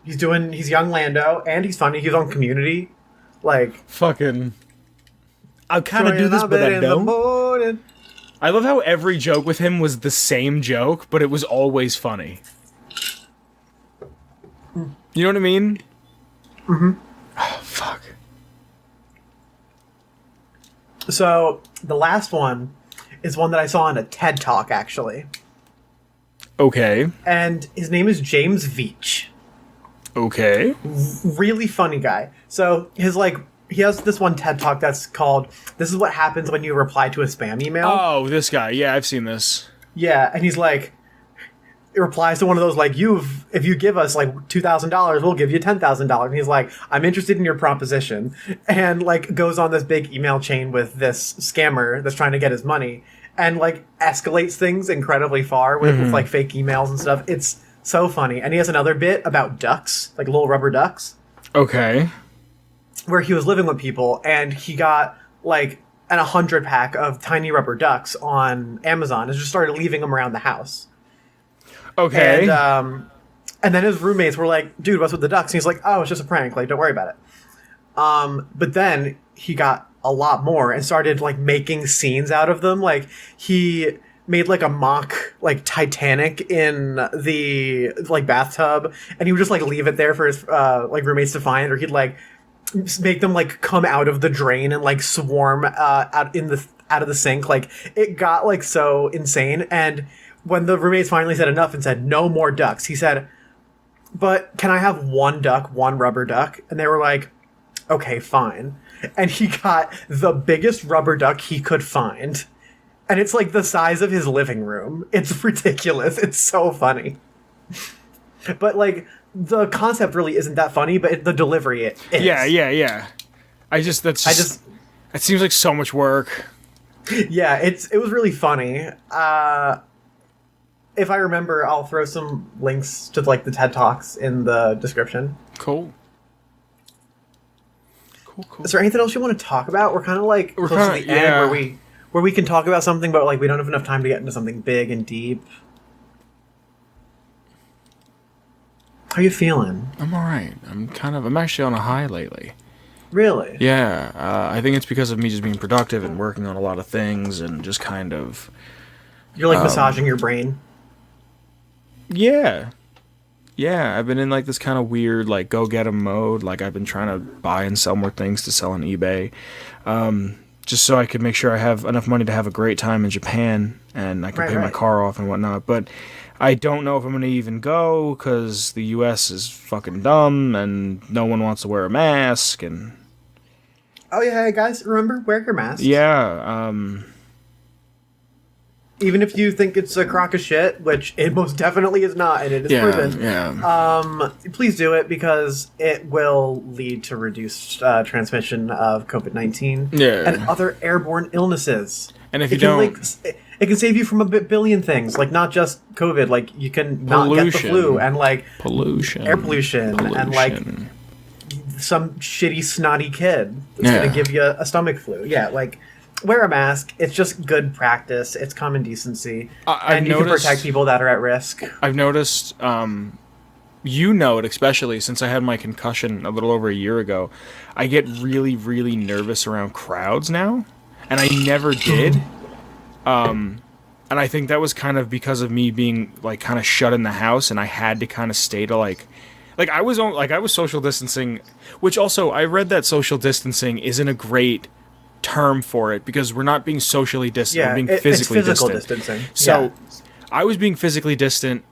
He's young Lando, and he's funny. He's on Community. Like, fucking, I kind of do this, but I don't. I love how every joke with him was the same joke, but it was always funny. You know what I mean? Mm-hmm. Oh, fuck. So, the last one is one that I saw on a TED Talk, actually. Okay. And his name is James Veitch. Okay. Really funny guy. So, he has this one TED Talk that's called, "This is what happens when you reply to a spam email." Oh, this guy. Yeah, I've seen this. Yeah, and he's like, it replies to one of those, like, if you give us, like, $2,000, we'll give you $10,000. And he's like, "I'm interested in your proposition." And, like, goes on this big email chain with this scammer that's trying to get his money. And, like, escalates things incredibly far with like, fake emails and stuff. It's so funny. And he has another bit about ducks, like little rubber ducks. Okay. Where he was living with people, and he got, like, an 100-pack of tiny rubber ducks on Amazon and just started leaving them around the house. Okay. And then his roommates were like, "Dude, what's with the ducks?" And he's like, "Oh, it's just a prank. Like, don't worry about it." But then he got a lot more and started, like, making scenes out of them. Like, he made, like, a mock, like, Titanic in the, like, bathtub, and he would just, like, leave it there for his, like, roommates to find, or he'd, like, make them, like, come out of the drain and, like, swarm out of the sink. Like, it got, like, so insane. And when the roommates finally said enough and said, "No more ducks," he said, "But can I have one duck, one rubber duck?" And they were like, "Okay, fine." And he got the biggest rubber duck he could find. And it's, like, the size of his living room. It's ridiculous. It's so funny. But, like, the concept really isn't that funny, but the delivery it is. Yeah. It seems like so much work. Yeah, it was really funny. If I remember, I'll throw some links to, like, the TED Talks in the description. Cool. Is there anything else you want to talk about? We're kind of, like, close to the end where we can talk about something, but, like, we don't have enough time to get into something big and deep. How are you feeling? I'm alright. I'm actually on a high lately. Really? Yeah. I think it's because of me just being productive and working on a lot of things and just kind of... You're, like, massaging your brain? Yeah. Yeah, I've been in, like, this kind of weird, like, go-get-em mode. Like, I've been trying to buy and sell more things to sell on eBay. Just so I could make sure I have enough money to have a great time in Japan and I can pay my car off and whatnot. But I don't know if I'm going to even go because the U.S. is fucking dumb and no one wants to wear a mask. And oh, yeah, hey, guys, remember, wear your mask. Yeah, even if you think it's a crock of shit, which it most definitely is not, and it is proven. Yeah. Please do it because it will lead to reduced transmission of COVID-19 and other airborne illnesses. And if you don't, it can save you from a billion things, like not just COVID. Like you can not get the flu and like pollution, air pollution, and like some shitty snotty kid that's gonna give you a stomach flu. Yeah, like. Wear a mask. It's just good practice. It's common decency. And you can protect people that are at risk. I've noticed, you know it, especially since I had my concussion a little over a year ago, I get really, really nervous around crowds now. And I never did. And I think that was kind of because of me being, like, kind of shut in the house, and I had to kind of stay to, like I was social distancing, which also, I read that social distancing isn't a great term for it because we're not being socially distant, we're being physically distant. Distancing. So I was being physically distant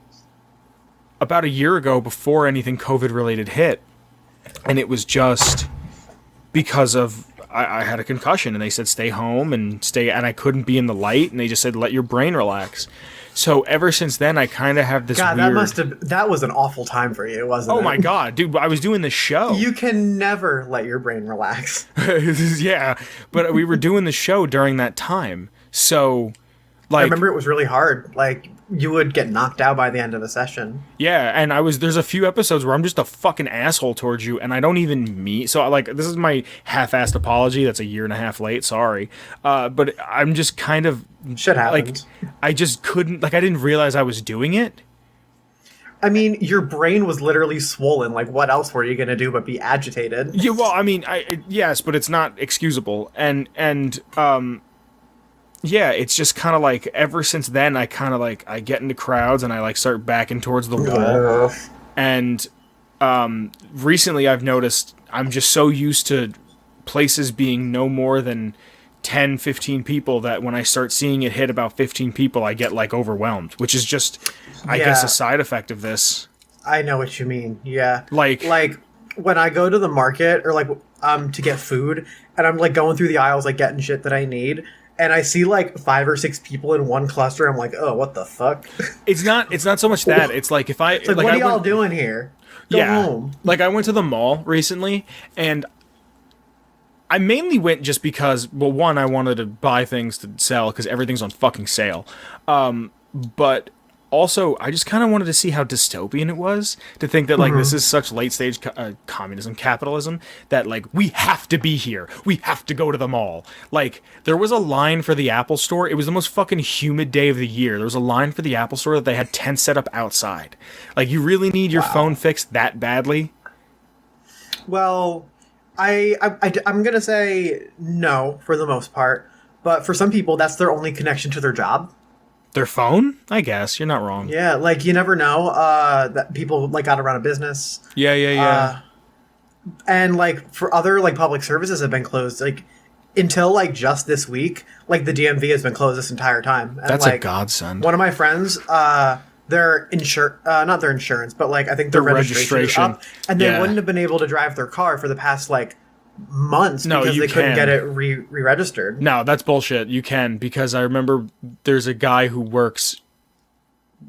about a year ago before anything COVID related hit, and it was just because of I had a concussion, and they said stay home and I couldn't be in the light, and they just said let your brain relax. So ever since then, I kind of have this God, weird... that was an awful time for you, wasn't it? Oh my God, dude, I was doing the show. You can never let your brain relax. Yeah, but we were doing the show during that time. So, like... I remember it was really hard. Like, you would get knocked out by the end of the session. Yeah, and there's a few episodes where I'm just a fucking asshole towards you, and I don't even mean... So, like, this is my half-assed apology. That's a year and a half late, sorry. But I'm just kind of... Shit happens. Like, I just couldn't... Like, I didn't realize I was doing it. I mean, your brain was literally swollen. Like, what else were you going to do but be agitated? Yeah, well, I mean, yes, but it's not excusable. And yeah, it's just kind of like, ever since then, I kind of like, I get into crowds and I like start backing towards the wall. And recently I've noticed I'm just so used to places being no more than 10, 15 people that when I start seeing it hit about 15 people, I get like overwhelmed, which is just, I guess, a side effect of this. I know what you mean. Yeah. Like when I go to the market or like to get food and I'm like going through the aisles, like getting shit that I need, and I see like 5 or 6 people in one cluster, I'm like, oh, what the fuck? It's not so much that. It's like if I... It's like what are y'all doing here? Go home. Like I went to the mall recently, and I mainly went just because, well, one, I wanted to buy things to sell because everything's on fucking sale. But also, I just kind of wanted to see how dystopian it was to think that, like, this is such late-stage communism, capitalism, that, like, we have to be here. We have to go to the mall. Like, there was a line for the Apple Store. It was the most fucking humid day of the year. There was a line for the Apple Store that they had tents set up outside. Like, you really need your phone fixed that badly? Well, I'm going to say no for the most part. But for some people, that's their only connection to their job. Their phone? I guess. You're not wrong. Yeah, like, you never know that people, like, got to run a business. Yeah. And, like, for other, like, public services have been closed, like, until, like, just this week, like, the DMV has been closed this entire time. And, that's like, a godsend. One of my friends, their not their insurance, but, like, I think their registration is up, and they wouldn't have been able to drive their car for the past, like, months because they couldn't get it re-registered. No, that's bullshit. You can, because I remember there's a guy who works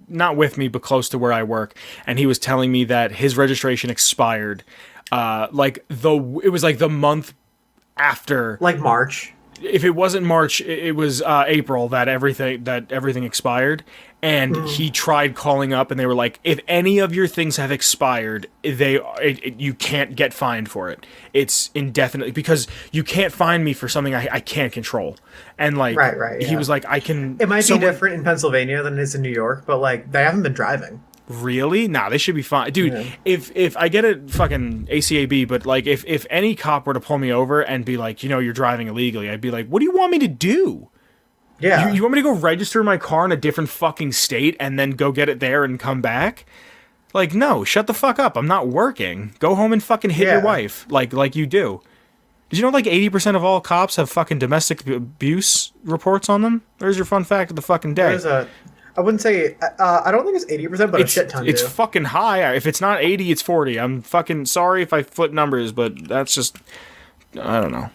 not with me but close to where I work, and he was telling me that his registration expired it was like the month after, like March. If it wasn't March, it was April that everything expired. And he tried calling up, and they were like, if any of your things have expired, you can't get fined for it. It's indefinitely, because you can't fine me for something I can't control. And like, right, he was like, I can... It might be different in Pennsylvania than it is in New York, but like, they haven't been driving. Really? Nah, they should be fine. Dude, if I get it fucking ACAB, but like, if any cop were to pull me over and be like, you're driving illegally, I'd be like, what do you want me to do? Yeah. You want me to go register my car in a different fucking state and then go get it there and come back? Like, no, shut the fuck up. I'm not working. Go home and fucking hit your wife like you do. Did you know like 80% of all cops have fucking domestic abuse reports on them? There's your fun fact of the fucking day. I wouldn't say, I don't think it's 80%, but a shit ton It's fucking high. If it's not 80, it's 40. I'm fucking sorry if I flip numbers, but that's just, I don't know.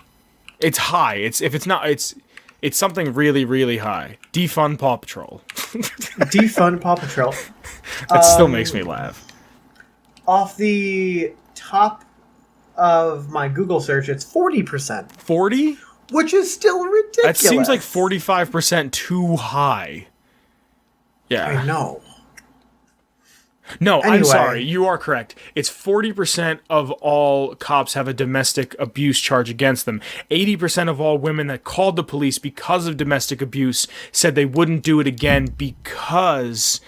It's high. It's something really, really high. Defund Paw Patrol. Defund Paw Patrol. That still makes me laugh. Off the top of my Google search, it's 40%. 40? Which is still ridiculous. That seems like 45% too high. Yeah. I know. No, anyway. I'm sorry. You are correct. It's 40% of all cops have a domestic abuse charge against them. 80% of all women that called the police because of domestic abuse said they wouldn't do it again because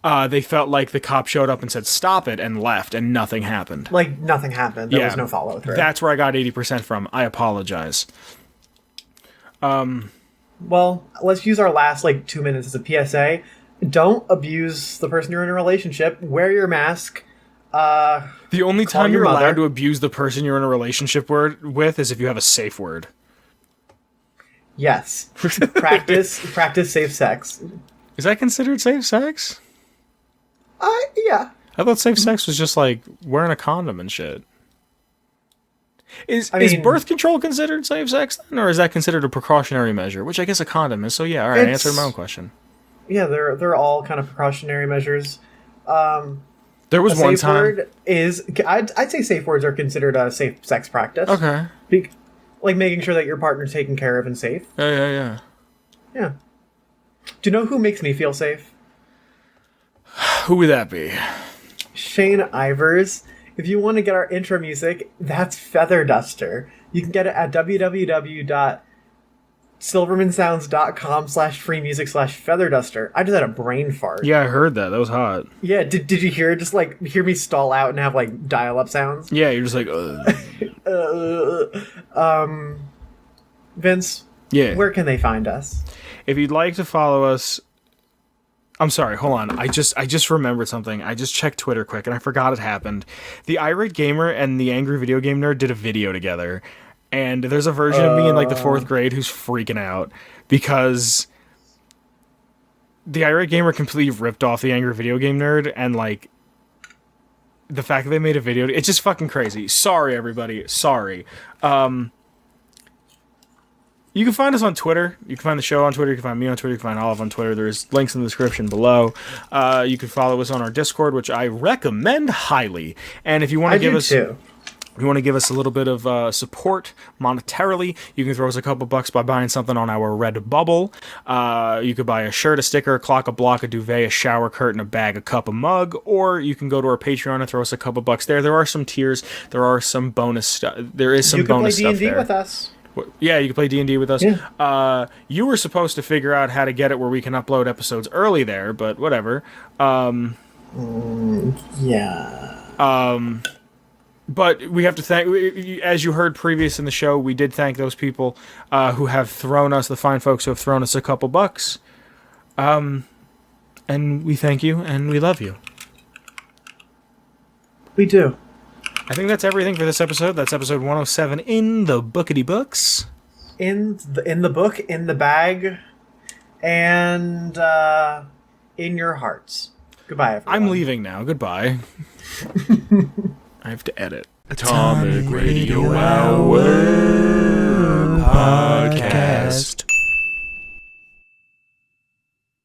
they felt like the cop showed up and said, stop it, and left, and nothing happened. Like, nothing happened. There was no follow-through. That's where I got 80% from. I apologize. Well, let's use our last, 2 minutes as a PSA. Don't abuse the person you're in a relationship. Wear your mask. The only time you're allowed to abuse the person you're in a relationship with is if you have a safe word. Yes. Practice safe sex. Is that considered safe sex? Yeah. I thought safe sex was just like wearing a condom and shit. Is mean, birth control considered safe sex then, or is that considered a precautionary measure? Which I guess a condom is. So yeah, all right, I answered my own question. Yeah, they're all kind of precautionary measures. There was one time. Word is I'd say safe words are considered a safe sex practice. Okay. Like making sure that your partner's taken care of and safe. Yeah. Yeah. Do you know who makes me feel safe? Who would that be? Shane Ivers. If you want to get our intro music, that's Feather Duster. You can get it at www.silvermansounds.com/free music/featherduster. I just had a brain fart. Yeah, I heard that. That was hot. Yeah, did you hear it? Just like hear me stall out and have like dial-up sounds? Yeah, you're just like, Vince, yeah. Where can they find us? If you'd like to follow us, I'm sorry, hold on. I just remembered something. I just checked Twitter quick and I forgot it happened. The Irate Gamer and the Angry Video Game Nerd did a video together. And there's a version of me in like the 4th grade who's freaking out because the Irate Gamer completely ripped off the Angry Video Game Nerd, and like the fact that they made a video, it's just fucking crazy. Sorry, everybody. Sorry. You can find us on Twitter. You can find the show on Twitter. You can find me on Twitter. You can find Olive on Twitter. There's links in the description below. You can follow us on our Discord, which I recommend highly. And if you want to give us, if you want to give us a little bit of support monetarily, you can throw us a couple bucks by buying something on our Redbubble. You could buy a shirt, a sticker, a clock, a block, a duvet, a shower curtain, a bag, a cup, a mug, or you can go to our Patreon and throw us a couple bucks there. There are some tiers. There are some bonus stuff. There is some bonus stuff there. You can play D&D with us. Yeah, you can play D&D with us. Yeah. You were supposed to figure out how to get it where we can upload episodes early there, but whatever. Yeah. But we have to thank, as you heard previous in the show, we did thank those people who have thrown us, the fine folks who have thrown us a couple bucks. And we thank you, and we love you. We do. I think that's everything for this episode. That's episode 107 in the bookity books. In the book, in the bag, and in your hearts. Goodbye, everyone. I'm leaving now. Goodbye. I have to edit. Atomic Radio Hour Podcast.